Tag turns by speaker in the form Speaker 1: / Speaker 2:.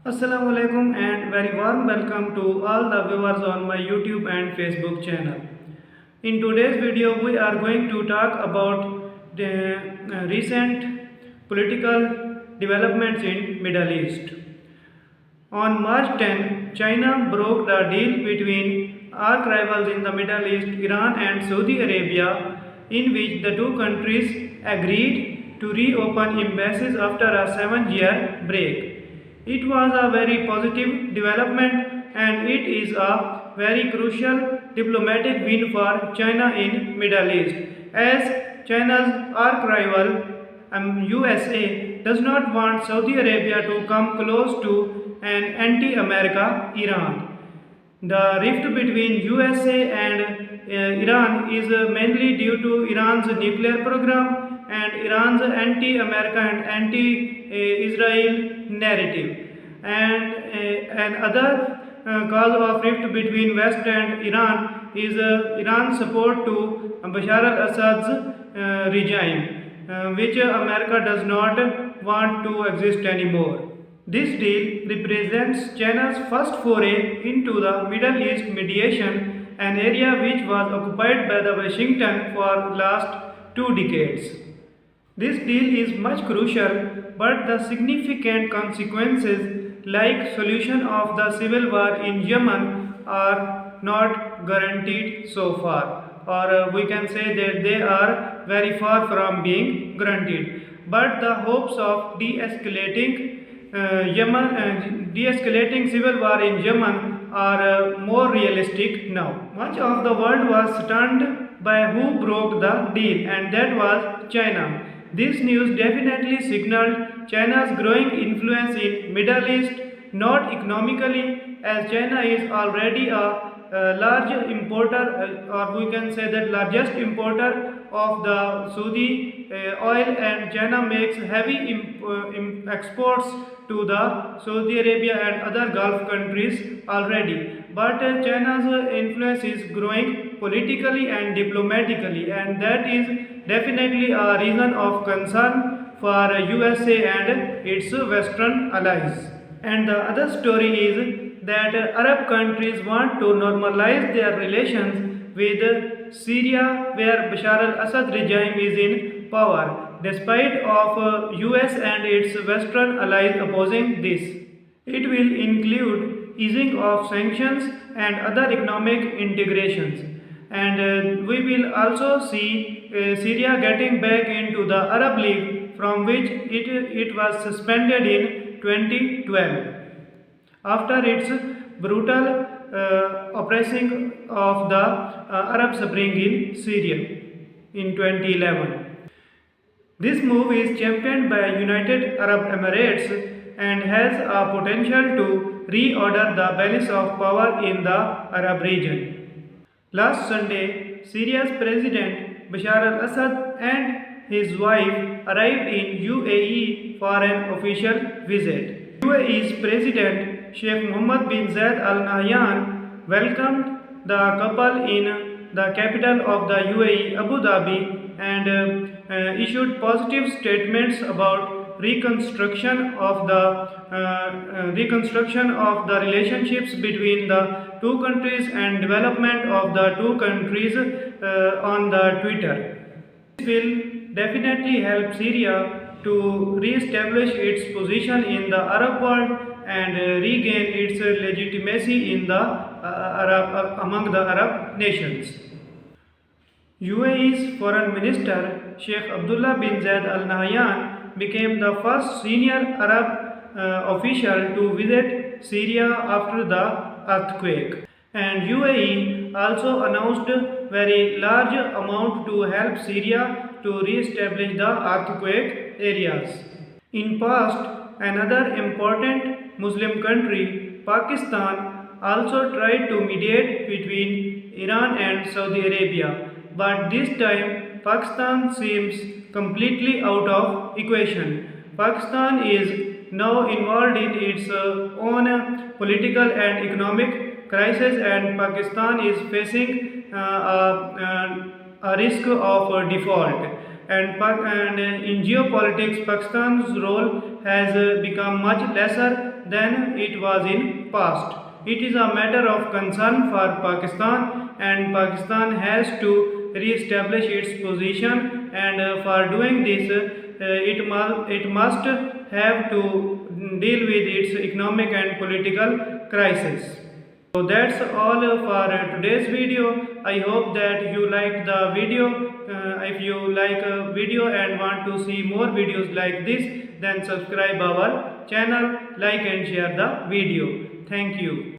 Speaker 1: Assalamu alaikum and very warm welcome to all the viewers on my YouTube and Facebook channel. In today's video we are going to talk about the recent political developments in Middle East. On March 10, China broke the deal between arch rivals in the Middle East, Iran and Saudi Arabia, in which the two countries agreed to reopen embassies after a 7-year break. It was a very positive development and it is a very crucial diplomatic win for China in Middle East, as China's arch rival USA does not want Saudi Arabia to come close to an anti-America Iran. The rift between USA and Iran is mainly due to Iran's nuclear program and Iran's anti-America and anti-Israel narrative. And another cause of rift between West and Iran is Iran's support to Bashar al-Assad's regime, which America does not want to exist anymore. This deal represents China's first foray into the Middle East mediation, an area which was occupied by the Washington for last 2 decades. This deal is much crucial, but the significant consequences like solution of the civil war in Yemen are not guaranteed so far, or we can say that they are very far from being guaranteed. But the hopes of de-escalating civil war in Yemen are more realistic now. Much of the world was stunned by who broke the deal, and that was China. This news definitely signaled China's growing influence in Middle East, not economically, as China is already a large importer, or we can say that largest importer of the Saudi oil, and China makes heavy exports to the Saudi Arabia and other Gulf countries already. But China's influence is growing politically and diplomatically, and that is definitely a reason of concern for USA and its Western allies. And the other story is that Arab countries want to normalize their relations with Syria, where Bashar al-Assad regime is in power, despite of US and its Western allies opposing this. It will include easing of sanctions and other economic integrations. And we will also see Syria getting back into the Arab League, from which it was suspended in 2012 after its brutal oppressing of the Arab Spring in Syria in 2011. This move is championed by United Arab Emirates and has a potential to reorder the balance of power in the Arab region. Last Sunday, Syria's President Bashar al-Assad and his wife arrived in UAE for an official visit. UAE's President Sheikh Mohammed bin Zayed Al Nahyan welcomed the couple in the capital of the UAE, Abu Dhabi, and issued positive statements about reconstruction of the relationships between the two countries and development of the two countries on the Twitter. This will definitely help Syria to re-establish its position in the Arab world and regain its legitimacy in the among the Arab nations. UAE's Foreign Minister Sheikh Abdullah bin Zayed Al Nahyan became the first senior Arab official to visit Syria after the earthquake. And UAE also announced very large amount to help Syria to re-establish the earthquake areas. In past, another important Muslim country, Pakistan, also tried to mediate between Iran and Saudi Arabia, but this time Pakistan seems completely out of equation. Pakistan is now involved in its own political and economic crisis, and Pakistan is facing a risk of default. And in geopolitics, Pakistan's role has become much lesser than it was in past. It is a matter of concern for Pakistan, and Pakistan has to re-establish its position, and for doing this it must have to deal with its economic and political crisis. So that's all for today's video. I hope that you liked the video. If you like a video and want to see more videos like this, then subscribe our channel, like and share the video. Thank you.